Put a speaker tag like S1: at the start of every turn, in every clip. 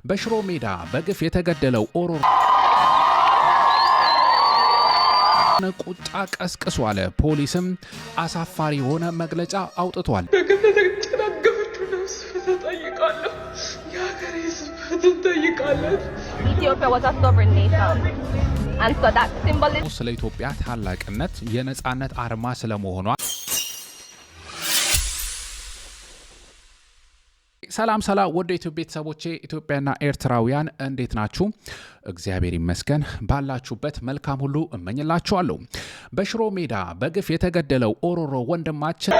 S1: በሽሮ ሜዳ በግፍ የተገደለው ኦሮሮ ቁጣ ቀስቅሷል። ፖሊስም አሳፋሪ የሆነ መግለጫ አውጥቷል። ስለ ኢትዮጵያ ታላቅነት የነጻነት አርማ ስለመሆኗ ሰላም ወደ ኢትዮጵያ ቤተሰቦቼ ኢትዮጵያና ኤርትራውያን እንዴት ናችሁ? እግዚአብሔር ይመስገን። ባላችሁበት መልካም ሁሉ እመኝላችኋለሁ። በሽሮ ሜዳ በግፍ የተገደለው ኦሮሮ ወንድማችን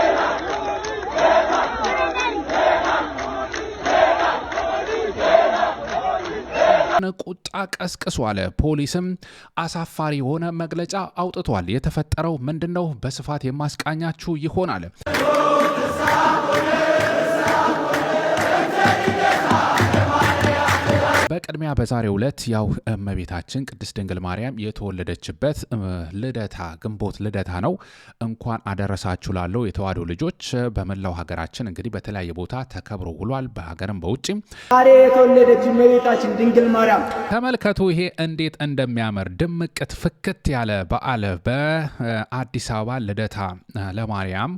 S1: ቁጣ ቀስቅሷል። ፖሊስም አሳፋሪ የሆነ መግለጫ አውጥቷል። የተፈጠረው ምንድነው? በስፋት የማስቃኛችሁ ይሆናል። በቅድሚያ በዛሬው ዕለት ያው እመቤታችን ቅድስት ድንግል ማርያም የተወለደችበት ግንቦት ልደታ ነው። እንኳን አደረሳችሁ ላለው የተዋሕዶ ልጆች በመላው ሀገራችን እንግዲህ በተለያየ ቦታ ተከብሮ ውሏል። በሀገርም በውጭም
S2: ዛሬ የተወለደች እመቤታችን ድንግል ማርያም
S1: ተመልከቱ። ይሄ እንዴት እንደሚያምር ድምቅት ፍክት ያለ በዓል በአዲስ አበባ ልደታ ለማርያም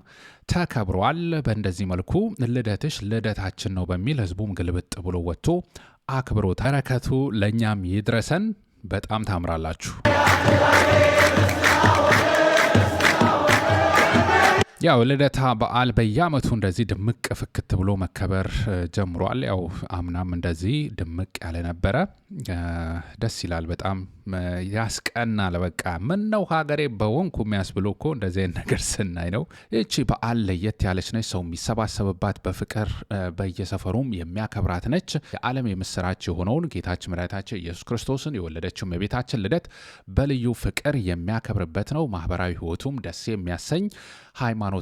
S1: ተከብሯል። በእንደዚህ መልኩ ልደትሽ ልደታችን ነው በሚል ህዝቡም ግልብጥ ብሎ ወጥቶ አክብሮ በረከቱ ለኛም ይድረሰን። በጣም ታምራላችሁ። ያው ልደታ በዓል በየዓመቱ እንደዚህ ድምቅ ፍክት ብሎ መከበር ጀምሯል። ያው አምናም እንደዚህ ድምቅ ያለ ነበረ። ደስ ይላል። በጣም ያስቀናል። በቃ ምን ነው ሀገሬ በወንኩ የሚያስብሎ እኮ እንደዚህ አይነት ነገር ስናይ ነው። ይቺ በዓል ለየት ያለች ነች። ሰው የሚሰባሰብባት በፍቅር በየሰፈሩም የሚያከብራት ነች። የዓለም የምስራች የሆነውን ጌታችን መድኃኒታችን ኢየሱስ ክርስቶስን የወለደችው የቤታችን ልደት በልዩ ፍቅር የሚያከብርበት ነው። ማህበራዊ ህይወቱም ደስ የሚያሰኝ ሃይማኖታዊ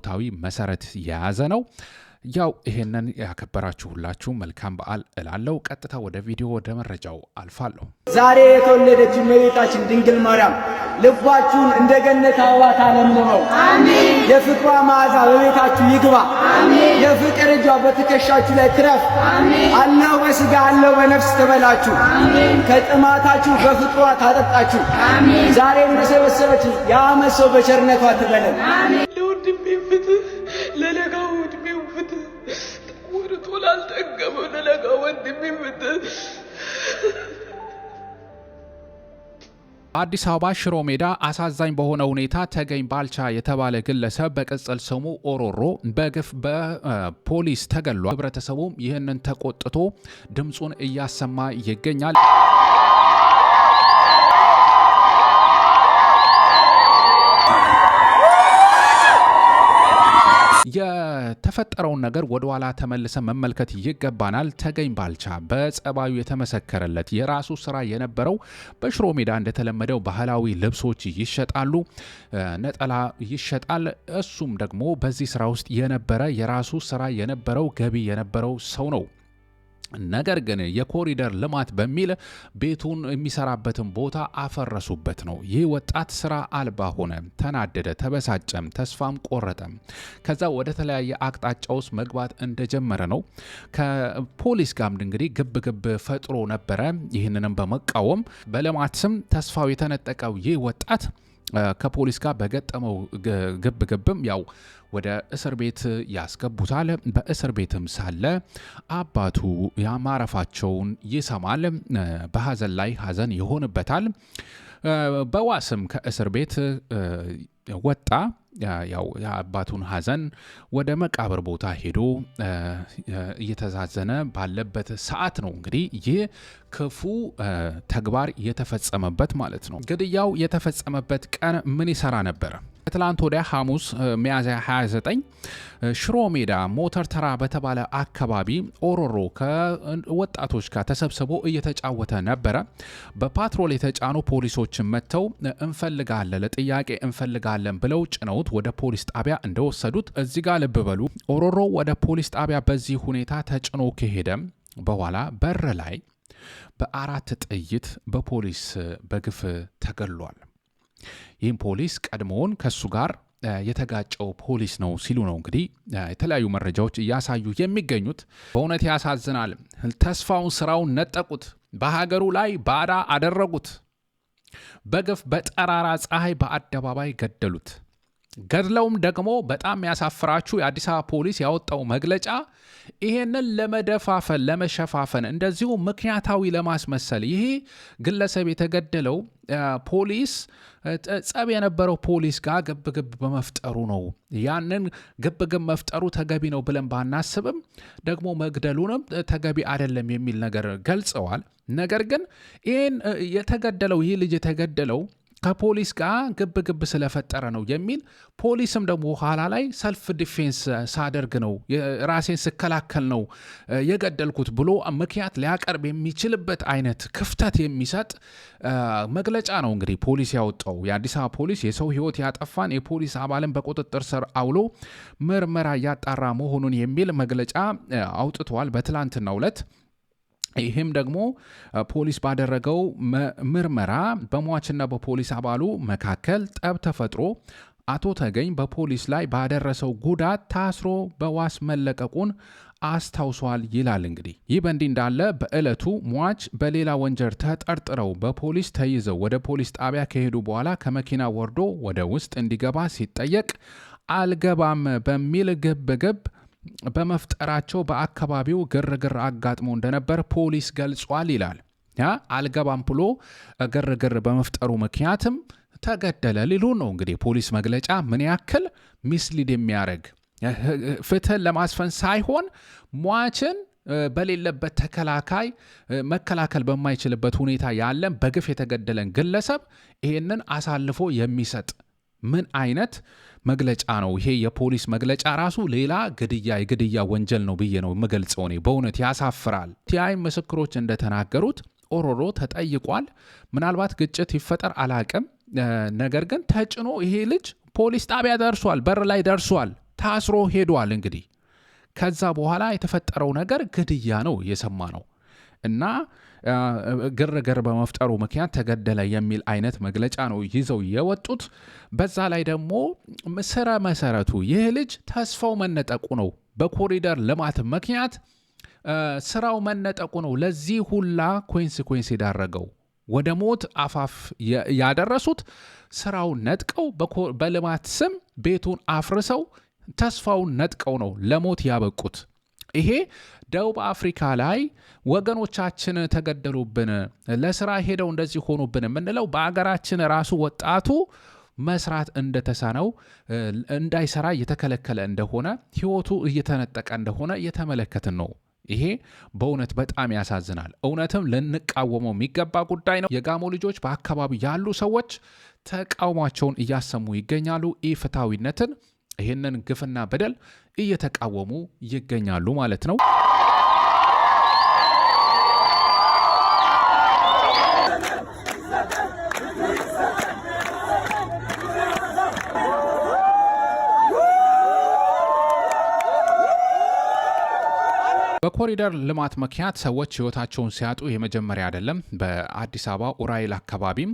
S1: መሰረት የያዘ ነው። ያው ይሄንን ያከበራችሁ ሁላችሁ መልካም በዓል እላለሁ። ቀጥታ ወደ ቪዲዮ ወደ መረጃው አልፋለሁ።
S2: ዛሬ የተወለደች እመቤታችን ድንግል ማርያም ልባችሁን እንደ ገነት አበባ ታለምልመው። አሜን። የፍቅሯ መዓዛ በቤታችሁ ይግባ። አሜን። የፍቅር እጇ በትከሻችሁ ላይ ትረፍ። አሜን። አለው በስጋ አለው በነፍስ ትበላችሁ። አሜን። ከጥማታችሁ በፍቅሯ ታጠጣችሁ። አሜን። ዛሬ እንደሰበሰበች የዓመት ሰው በቸርነቷ ትበለን። አሜን።
S3: ለወንድሜ ፍትህ ለለጋው ወንድሜው ፍትህ ወርቶ ላልጠገበው ለለጋው ወንድሜ ፍትህ።
S1: አዲስ አበባ ሽሮ ሜዳ አሳዛኝ በሆነ ሁኔታ ተገኝ ባልቻ የተባለ ግለሰብ በቅጽል ስሙ ኦሮሮ በግፍ በፖሊስ ተገሏል። ህብረተሰቡም ይህንን ተቆጥቶ ድምጹን እያሰማ ይገኛል። የተፈጠረውን ነገር ወደ ኋላ ተመልሰ መመልከት ይገባናል። ተገኝ ባልቻ በጸባዩ የተመሰከረለት የራሱ ስራ የነበረው በሽሮ ሜዳ እንደተለመደው ባህላዊ ልብሶች ይሸጣሉ፣ ነጠላ ይሸጣል። እሱም ደግሞ በዚህ ስራ ውስጥ የነበረ የራሱ ስራ የነበረው ገቢ የነበረው ሰው ነው። ነገር ግን የኮሪደር ልማት በሚል ቤቱን የሚሰራበትን ቦታ አፈረሱበት ነው። ይህ ወጣት ስራ አልባ ሆነ፣ ተናደደ፣ ተበሳጨም፣ ተስፋም ቆረጠም። ከዛ ወደ ተለያየ አቅጣጫ ውስጥ መግባት እንደጀመረ ነው። ከፖሊስ ጋር እንግዲህ ግብ ፈጥሮ ነበረ። ይህንንም በመቃወም በልማት ስም ተስፋው የተነጠቀው ይህ ወጣት ከፖሊስ ጋር በገጠመው ግብም ያው ወደ እስር ቤት ያስገቡታል። በእስር ቤትም ሳለ አባቱ ማረፋቸውን ይሰማል። በሀዘን ላይ ሀዘን ይሆንበታል። በዋስም ከእስር ቤት ወጣ። ያው የአባቱን ሀዘን ወደ መቃብር ቦታ ሄዶ እየተዛዘነ ባለበት ሰዓት ነው እንግዲህ ይህ ክፉ ተግባር የተፈጸመበት ማለት ነው። ግድያው የተፈጸመበት ቀን ምን ይሰራ ነበረ? ትላንት ወዲያ ሐሙስ ሚያዝያ 29 ሽሮ ሜዳ ሞተር ተራ በተባለ አካባቢ ኦሮሮ ከወጣቶች ጋር ተሰብስቦ እየተጫወተ ነበረ። በፓትሮል የተጫኑ ፖሊሶችን መጥተው እንፈልጋለን ለጥያቄ እንፈልጋለን ብለው ጭነውት ወደ ፖሊስ ጣቢያ እንደወሰዱት እዚህ ጋር ልብ በሉ። ኦሮሮ ወደ ፖሊስ ጣቢያ በዚህ ሁኔታ ተጭኖ ከሄደ በኋላ በር ላይ በ4 ጥይት በፖሊስ በግፍ ተገሏል። ይህም ፖሊስ ቀድሞውን ከሱ ጋር የተጋጨው ፖሊስ ነው ሲሉ ነው እንግዲህ የተለያዩ መረጃዎች እያሳዩ የሚገኙት። በእውነት ያሳዝናል። ተስፋውን ስራውን ነጠቁት፣ በሀገሩ ላይ ባዳ አደረጉት፣ በግፍ በጠራራ ፀሐይ በአደባባይ ገደሉት። ገድለውም ደግሞ በጣም ያሳፍራችሁ የአዲስ አበባ ፖሊስ ያወጣው መግለጫ ይሄንን ለመደፋፈን ለመሸፋፈን እንደዚሁ ምክንያታዊ ለማስመሰል ይሄ ግለሰብ የተገደለው ፖሊስ ጸብ የነበረው ፖሊስ ጋር ግብግብ በመፍጠሩ ነው። ያንን ግብግብ መፍጠሩ ተገቢ ነው ብለን ባናስብም ደግሞ መግደሉንም ተገቢ አይደለም የሚል ነገር ገልጸዋል። ነገር ግን ይህን የተገደለው ይህ ልጅ የተገደለው ከፖሊስ ጋር ግብግብ ስለፈጠረ ነው የሚል ፖሊስም ደግሞ ኋላ ላይ ሰልፍ ዲፌንስ ሳደርግ ነው ራሴን ስከላከል ነው የገደልኩት ብሎ ምክንያት ሊያቀርብ የሚችልበት አይነት ክፍተት የሚሰጥ መግለጫ ነው እንግዲህ ፖሊስ ያወጣው። የአዲስ አበባ ፖሊስ የሰው ሕይወት ያጠፋን የፖሊስ አባልን በቁጥጥር ስር አውሎ ምርመራ እያጣራ መሆኑን የሚል መግለጫ አውጥቷል በትላንትናው ዕለት። ይህም ደግሞ ፖሊስ ባደረገው ምርመራ በሟችና በፖሊስ አባሉ መካከል ጠብ ተፈጥሮ አቶ ተገኝ በፖሊስ ላይ ባደረሰው ጉዳት ታስሮ በዋስ መለቀቁን አስታውሷል ይላል። እንግዲህ ይህ በእንዲህ እንዳለ በዕለቱ ሟች በሌላ ወንጀል ተጠርጥረው በፖሊስ ተይዘው ወደ ፖሊስ ጣቢያ ከሄዱ በኋላ ከመኪና ወርዶ ወደ ውስጥ እንዲገባ ሲጠየቅ አልገባም በሚል ግብግብ በመፍጠራቸው በአካባቢው ግርግር አጋጥሞ እንደነበር ፖሊስ ገልጿል ይላል። አልገባም ብሎ ግርግር በመፍጠሩ ምክንያትም ተገደለ ሊሉ ነው እንግዲህ ፖሊስ መግለጫ። ምን ያክል ሚስሊድ የሚያደርግ ፍትህን ለማስፈን ሳይሆን ሟችን በሌለበት ተከላካይ መከላከል በማይችልበት ሁኔታ ያለን በግፍ የተገደለን ግለሰብ ይህንን አሳልፎ የሚሰጥ ምን አይነት መግለጫ ነው ይሄ? የፖሊስ መግለጫ ራሱ ሌላ የግድያ ወንጀል ነው ብዬ ነው የምገልጸው እኔ። በእውነት ያሳፍራል። ቲአይ ምስክሮች እንደተናገሩት ኦሮሮ ተጠይቋል። ምናልባት ግጭት ይፈጠር አላቅም፣ ነገር ግን ተጭኖ ይሄ ልጅ ፖሊስ ጣቢያ ደርሷል፣ በር ላይ ደርሷል፣ ታስሮ ሄዷል። እንግዲህ ከዛ በኋላ የተፈጠረው ነገር ግድያ ነው የሰማ ነው እና ግርግር በመፍጠሩ ምክንያት ተገደለ የሚል አይነት መግለጫ ነው ይዘው የወጡት። በዛ ላይ ደግሞ ስረ መሰረቱ ይህ ልጅ ተስፋው መነጠቁ ነው። በኮሪደር ልማት ምክንያት ስራው መነጠቁ ነው ለዚህ ሁላ ኮንሲኩዌንስ የዳረገው። ወደ ሞት አፋፍ ያደረሱት ስራው ነጥቀው በልማት ስም ቤቱን አፍርሰው ተስፋውን ነጥቀው ነው ለሞት ያበቁት። ይሄ ደቡብ አፍሪካ ላይ ወገኖቻችን ተገደሉብን፣ ለስራ ሄደው እንደዚህ ሆኑብን የምንለው በአገራችን ራሱ ወጣቱ መስራት እንደተሳነው እንዳይሰራ እየተከለከለ እንደሆነ ህይወቱ እየተነጠቀ እንደሆነ እየተመለከትን ነው። ይሄ በእውነት በጣም ያሳዝናል። እውነትም ልንቃወመው የሚገባ ጉዳይ ነው። የጋሞ ልጆች በአካባቢ ያሉ ሰዎች ተቃውሟቸውን እያሰሙ ይገኛሉ። ኢፍትሐዊነትን ይህንን ግፍና በደል እየተቃወሙ ይገኛሉ ማለት ነው። በኮሪደር ልማት ምክንያት ሰዎች ህይወታቸውን ሲያጡ የመጀመሪያ አይደለም። በአዲስ አበባ ኡራኤል አካባቢም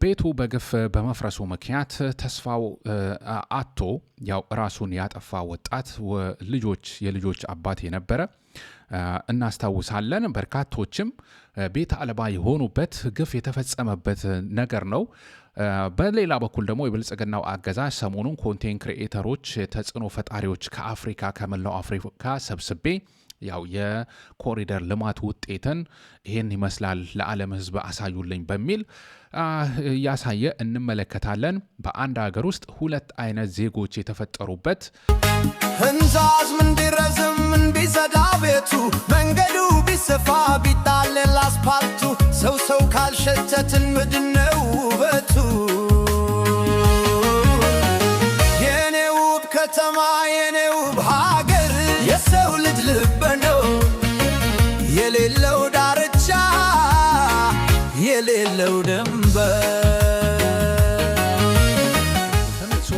S1: ቤቱ በግፍ በመፍረሱ ምክንያት ተስፋው አጥቶ ያው ራሱን ያጠፋ ወጣት የልጆች አባት የነበረ እናስታውሳለን። በርካቶችም ቤት አልባ የሆኑበት ግፍ የተፈጸመበት ነገር ነው። በሌላ በኩል ደግሞ የብልጽግናው አገዛዝ ሰሞኑን ኮንቴንት ክሪኤተሮች፣ ተጽዕኖ ፈጣሪዎች ከመላው አፍሪካ ሰብስቤ ያው የኮሪደር ልማት ውጤትን ይሄን ይመስላል ለዓለም ህዝብ አሳዩልኝ በሚል ያሳየ እንመለከታለን። በአንድ ሀገር ውስጥ ሁለት አይነት ዜጎች የተፈጠሩበት
S4: ህንዛዝ ምን ቢረዝም ምን ቢዘዳ ቤቱ መንገዱ ቢሰፋ ቢጣለል አስፓልቱ ሰው ካልሸተትን ምድነው ውበቱ የኔ ውብ ከተማ የኔ ውብ ሀገር የሰው ልጅ ልብ ነው የሌለው ዳርቻ የሌለው ድንበር።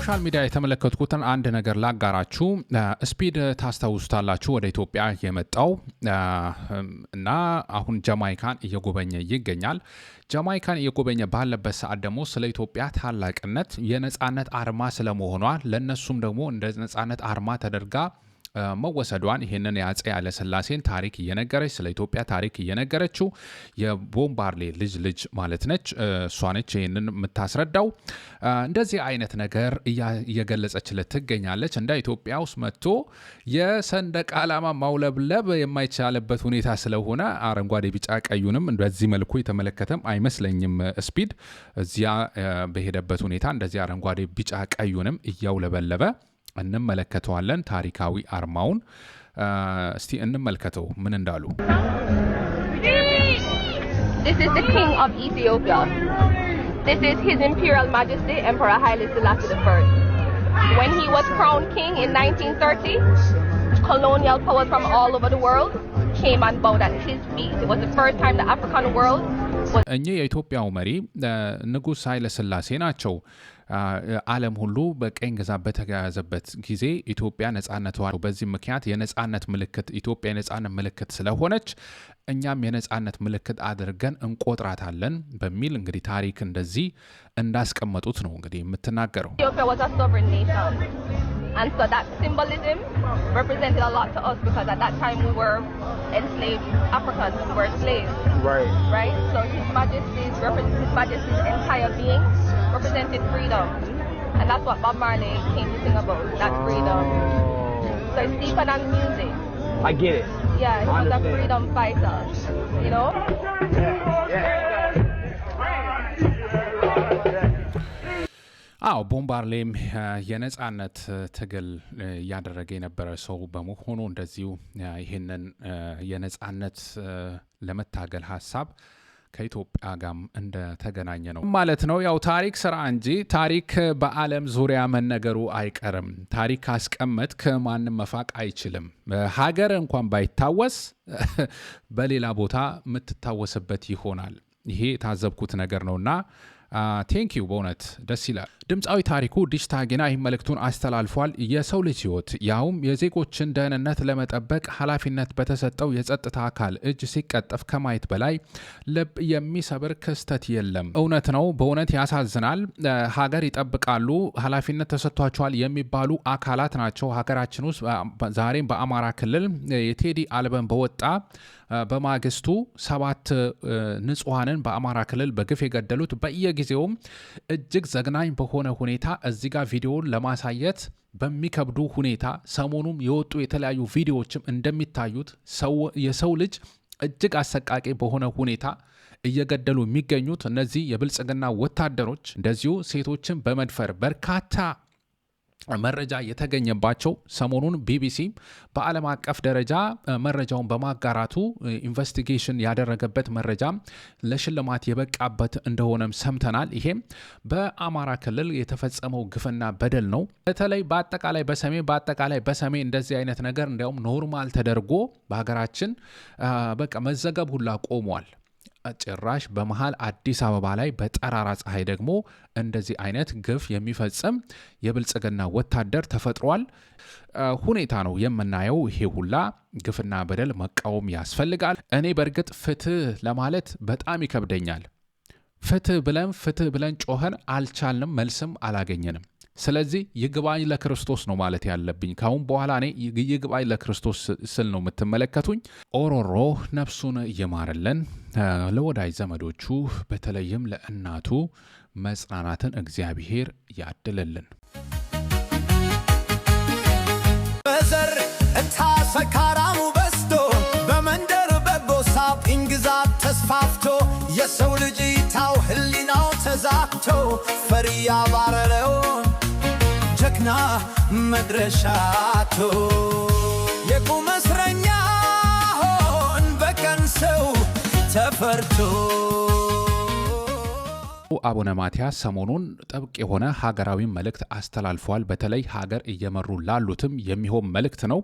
S1: በሶሻል ሚዲያ የተመለከትኩትን አንድ ነገር ላጋራችሁ። ስፒድ ታስታውሱታላችሁ፣ ወደ ኢትዮጵያ የመጣው እና አሁን ጃማይካን እየጎበኘ ይገኛል። ጃማይካን እየጎበኘ ባለበት ሰዓት ደግሞ ስለ ኢትዮጵያ ታላቅነት የነጻነት አርማ ስለመሆኗ ለነሱም ደግሞ እንደ ነጻነት አርማ ተደርጋ መወሰዷን ይሄንን የአፄ ኃይለ ሥላሴን ታሪክ እየነገረች ስለ ኢትዮጵያ ታሪክ እየነገረችው የቦምባርሌ ልጅ ማለት ነች። እሷ ነች ይሄንን የምታስረዳው። እንደዚህ አይነት ነገር እየገለጸችለት ትገኛለች። እንደ ኢትዮጵያ ውስጥ መጥቶ የሰንደቅ ዓላማ ማውለብለብ የማይቻልበት ሁኔታ ስለሆነ አረንጓዴ ቢጫ ቀዩንም በዚህ መልኩ የተመለከተም አይመስለኝም። ስፒድ እዚያ በሄደበት ሁኔታ እንደዚህ አረንጓዴ ቢጫ ቀዩንም እያውለበለበ እንመለከተዋለን። ታሪካዊ አርማውን እስቲ እንመልከተው ምን እንዳሉ።
S5: This is the king of Ethiopia. This is His Imperial Majesty Emperor Haile Selassie I. When he was crowned king in 1930, colonial powers from all over the world came and bowed at his feet. It was the first time the African world was...
S1: እኚህ የኢትዮጵያው መሪ ንጉሥ ኃይለ ሥላሴ ናቸው። ዓለም ሁሉ በቀኝ ግዛት በተያዘበት ጊዜ ኢትዮጵያ ነጻነቷ በዚህ ምክንያት የነጻነት ምልክት ኢትዮጵያ የነጻነት ምልክት ስለሆነች እኛም የነጻነት ምልክት አድርገን እንቆጥራታለን በሚል እንግዲህ ታሪክ እንደዚህ እንዳስቀመጡት ነው እንግዲህ የምትናገረው።
S5: Ethiopia was a sovereign nation. And so that symbolism represented a lot to us because at that time we were enslaved Africans, we were slaves. Right? So His Majesty's entire being represented freedom. And that's what Bob Marley came to sing about, that freedom. So it's deeper than music.
S2: I get it.
S5: Yeah, he was a freedom fighter, you know?
S1: አዎ ቦምባርሌም የነጻነት ትግል ያደረገ የነበረ ሰው በመሆኑ እንደዚሁ ይህንን የነጻነት ለመታገል ሀሳብ ከኢትዮጵያ ጋር እንደተገናኘ ነው ማለት ነው። ያው ታሪክ ስራ እንጂ ታሪክ በዓለም ዙሪያ መነገሩ አይቀርም። ታሪክ ካስቀመጥክ ማንም መፋቅ አይችልም። ሀገር እንኳን ባይታወስ በሌላ ቦታ የምትታወስበት ይሆናል። ይሄ የታዘብኩት ነገር ነውና ቴንክ ዩ በእውነት ደስ ይላል። ድምፃዊ ታሪኩ ዲሽታጌና ይህ መልእክቱን አስተላልፏል። የሰው ልጅ ህይወት ያውም የዜጎችን ደህንነት ለመጠበቅ ኃላፊነት በተሰጠው የጸጥታ አካል እጅ ሲቀጠፍ ከማየት በላይ ልብ የሚሰብር ክስተት የለም። እውነት ነው፣ በእውነት ያሳዝናል። ሀገር ይጠብቃሉ፣ ኃላፊነት ተሰጥቷቸዋል የሚባሉ አካላት ናቸው ሀገራችን ውስጥ ዛሬም በአማራ ክልል የቴዲ አልበም በወጣ በማግስቱ 7 ንጹሃንን በአማራ ክልል በግፍ የገደሉት በየጊዜውም እጅግ ዘግናኝ በሆነ ሁኔታ እዚህ ጋር ቪዲዮውን ለማሳየት በሚከብዱ ሁኔታ ሰሞኑም የወጡ የተለያዩ ቪዲዮዎችም እንደሚታዩት የሰው ልጅ እጅግ አሰቃቂ በሆነ ሁኔታ እየገደሉ የሚገኙት እነዚህ የብልጽግና ወታደሮች እንደዚሁ ሴቶችን በመድፈር በርካታ መረጃ የተገኘባቸው ሰሞኑን ቢቢሲ በዓለም አቀፍ ደረጃ መረጃውን በማጋራቱ ኢንቨስቲጌሽን ያደረገበት መረጃ ለሽልማት የበቃበት እንደሆነም ሰምተናል። ይሄም በአማራ ክልል የተፈጸመው ግፍና በደል ነው። በተለይ በአጠቃላይ በሰሜን እንደዚህ አይነት ነገር እንዲያውም ኖርማል ተደርጎ በሀገራችን በቃ መዘገብ ሁላ ቆሟል። ጭራሽ በመሃል አዲስ አበባ ላይ በጠራራ ፀሐይ ደግሞ እንደዚህ አይነት ግፍ የሚፈጽም የብልጽግና ወታደር ተፈጥሯል። ሁኔታ ነው የምናየው። ይሄ ሁላ ግፍና በደል መቃወም ያስፈልጋል። እኔ በእርግጥ ፍትህ ለማለት በጣም ይከብደኛል። ፍትህ ብለን ጮኸን አልቻልንም፣ መልስም አላገኘንም። ስለዚህ ይግባኝ ለክርስቶስ ነው ማለት ያለብኝ። ካሁን በኋላ እኔ ይግባኝ ለክርስቶስ ስል ነው የምትመለከቱኝ። ኦሮሮ ነፍሱን እየማረለን ለወዳጅ ዘመዶቹ በተለይም ለእናቱ መጽናናትን እግዚአብሔር ያድልልን።
S4: በዘር እታሰካራሙ በስቶ በመንደር በጎሳ ቅኝ ግዛት ተስፋፍቶ የሰው ልጅ ይታው ህሊናው ተዛብቶ ፈሪ ያባረረው ጀግና መድረሻቶ የቁም እስረኛ ሆን በቀን ሰው ተፈርቶ።
S1: አቡነ ማትያስ ሰሞኑን ጥብቅ የሆነ ሀገራዊ መልእክት አስተላልፏል። በተለይ ሀገር እየመሩ ላሉትም የሚሆን መልእክት ነው።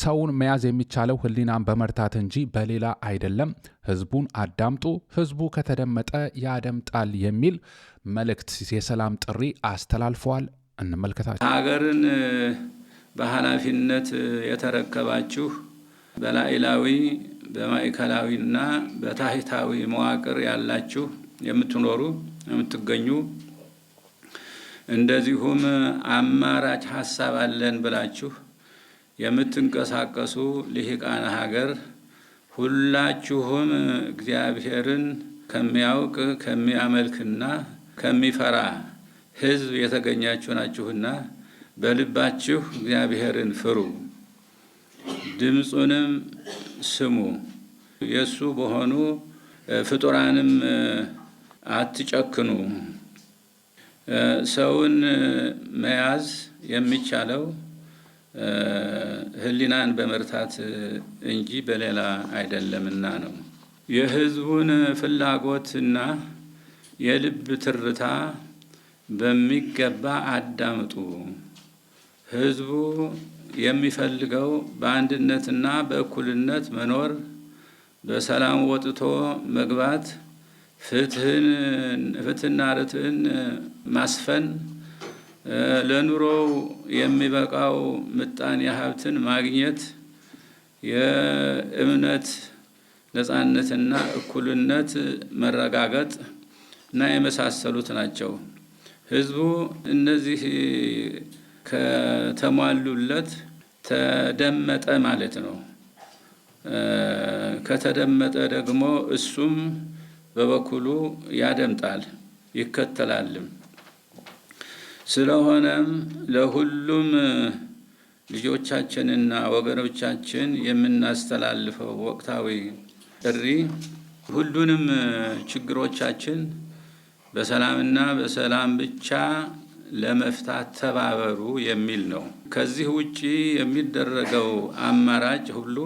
S1: ሰውን መያዝ የሚቻለው ህሊናን በመርታት እንጂ በሌላ አይደለም። ህዝቡን አዳምጡ፣ ህዝቡ ከተደመጠ ያደምጣል የሚል መልእክት የሰላም ጥሪ አስተላልፏል። እንመልከታቸው።
S6: ሀገርን በኃላፊነት የተረከባችሁ በላዕላዊ በማዕከላዊና በታሕታዊ መዋቅር ያላችሁ የምትኖሩ የምትገኙ እንደዚሁም አማራጭ ሐሳብ አለን ብላችሁ የምትንቀሳቀሱ ልሂቃነ ሀገር ሁላችሁም እግዚአብሔርን ከሚያውቅ ከሚያመልክና ከሚፈራ ሕዝብ የተገኛችሁ ናችሁና በልባችሁ እግዚአብሔርን ፍሩ፣ ድምፁንም ስሙ፣ የእሱ በሆኑ ፍጡራንም አትጨክኑ። ሰውን መያዝ የሚቻለው ሕሊናን በመርታት እንጂ በሌላ አይደለምና ነው። የሕዝቡን ፍላጎትና የልብ ትርታ በሚገባ አዳምጡ። ሕዝቡ የሚፈልገው በአንድነትና በእኩልነት መኖር፣ በሰላም ወጥቶ መግባት፣ ፍትህና ርትዕን ማስፈን፣ ለኑሮው የሚበቃው ምጣኔ ሀብትን ማግኘት፣ የእምነት ነጻነትና እኩልነት መረጋገጥ እና የመሳሰሉት ናቸው። ሕዝቡ እነዚህ ከተሟሉለት ተደመጠ ማለት ነው። ከተደመጠ ደግሞ እሱም በበኩሉ ያደምጣል ይከተላልም። ስለሆነም ለሁሉም ልጆቻችንና ወገኖቻችን የምናስተላልፈው ወቅታዊ ጥሪ ሁሉንም ችግሮቻችን በሰላምና በሰላም ብቻ ለመፍታት ተባበሩ የሚል ነው። ከዚህ ውጪ የሚደረገው አማራጭ ሁሉ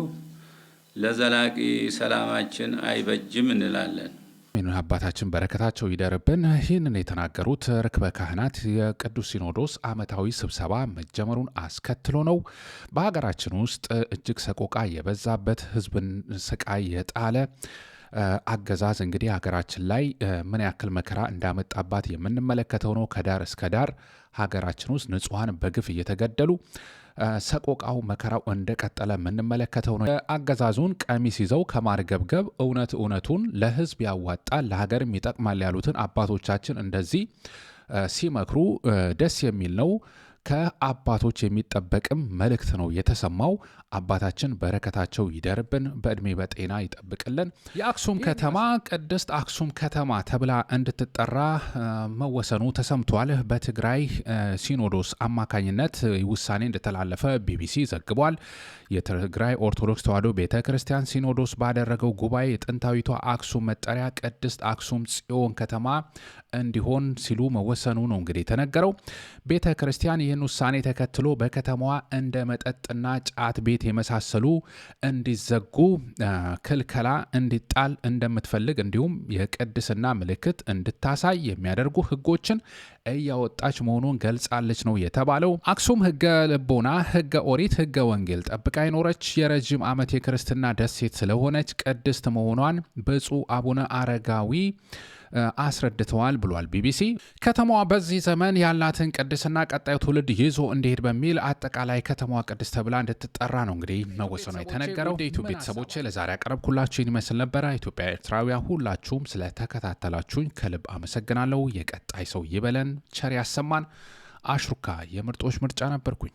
S6: ለዘላቂ ሰላማችን አይበጅም እንላለን።
S1: አባታችን በረከታቸው ይደርብን። ይህንን የተናገሩት ርክበ ካህናት የቅዱስ ሲኖዶስ ዓመታዊ ስብሰባ መጀመሩን አስከትሎ ነው። በሀገራችን ውስጥ እጅግ ሰቆቃ የበዛበት ሕዝብን ስቃይ የጣለ አገዛዝ እንግዲህ ሀገራችን ላይ ምን ያክል መከራ እንዳመጣባት የምንመለከተው ነው። ከዳር እስከ ዳር ሀገራችን ውስጥ ንጹሐን በግፍ እየተገደሉ ሰቆቃው መከራው እንደቀጠለ የምንመለከተው ነው። አገዛዙን ቀሚስ ይዘው ከማርገብገብ እውነቱን ለሕዝብ ያዋጣል ለሀገርም ይጠቅማል ያሉትን አባቶቻችን እንደዚህ ሲመክሩ ደስ የሚል ነው። ከአባቶች የሚጠበቅም መልእክት ነው የተሰማው። አባታችን በረከታቸው ይደርብን፣ በእድሜ በጤና ይጠብቅልን። የአክሱም ከተማ ቅድስት አክሱም ከተማ ተብላ እንድትጠራ መወሰኑ ተሰምቷል። በትግራይ ሲኖዶስ አማካኝነት ውሳኔ እንደተላለፈ ቢቢሲ ዘግቧል። የትግራይ ኦርቶዶክስ ተዋሕዶ ቤተ ክርስቲያን ሲኖዶስ ባደረገው ጉባኤ የጥንታዊቷ አክሱም መጠሪያ ቅድስት አክሱም ጽዮን ከተማ እንዲሆን ሲሉ መወሰኑ ነው እንግዲህ የተነገረው። ቤተ ክርስቲያን ይህን ውሳኔ ተከትሎ በከተማዋ እንደ መጠጥና ጫት ቤት የመሳሰሉ እንዲዘጉ ክልከላ እንዲጣል እንደምትፈልግ እንዲሁም የቅድስና ምልክት እንድታሳይ የሚያደርጉ ሕጎችን እያወጣች መሆኑን ገልጻለች ነው የተባለው። አክሱም ሕገ ልቦና፣ ሕገ ኦሪት፣ ሕገ ወንጌል ጠብቃ የኖረች የረጅም ዓመት የክርስትና ደሴት ስለሆነች ቅድስት መሆኗን ብፁዕ አቡነ አረጋዊ አስረድተዋል ብሏል ቢቢሲ። ከተማዋ በዚህ ዘመን ያላትን ቅድስና ቀጣዩ ትውልድ ይዞ እንዲሄድ በሚል አጠቃላይ ከተማዋ ቅድስት ተብላ እንድትጠራ ነው እንግዲህ መወሰኑ የተነገረው። ኢትዮጵያ ቤተሰቦች ለዛሬ ያቀረብኩላችሁን ይመስል ነበረ። ኢትዮጵያ ኤርትራውያን ሁላችሁም ስለተከታተላችሁኝ ከልብ አመሰግናለሁ። የቀጣይ ሰው ይበለን፣ ቸር ያሰማን። አሽሩካ የምርጦች ምርጫ ነበርኩኝ።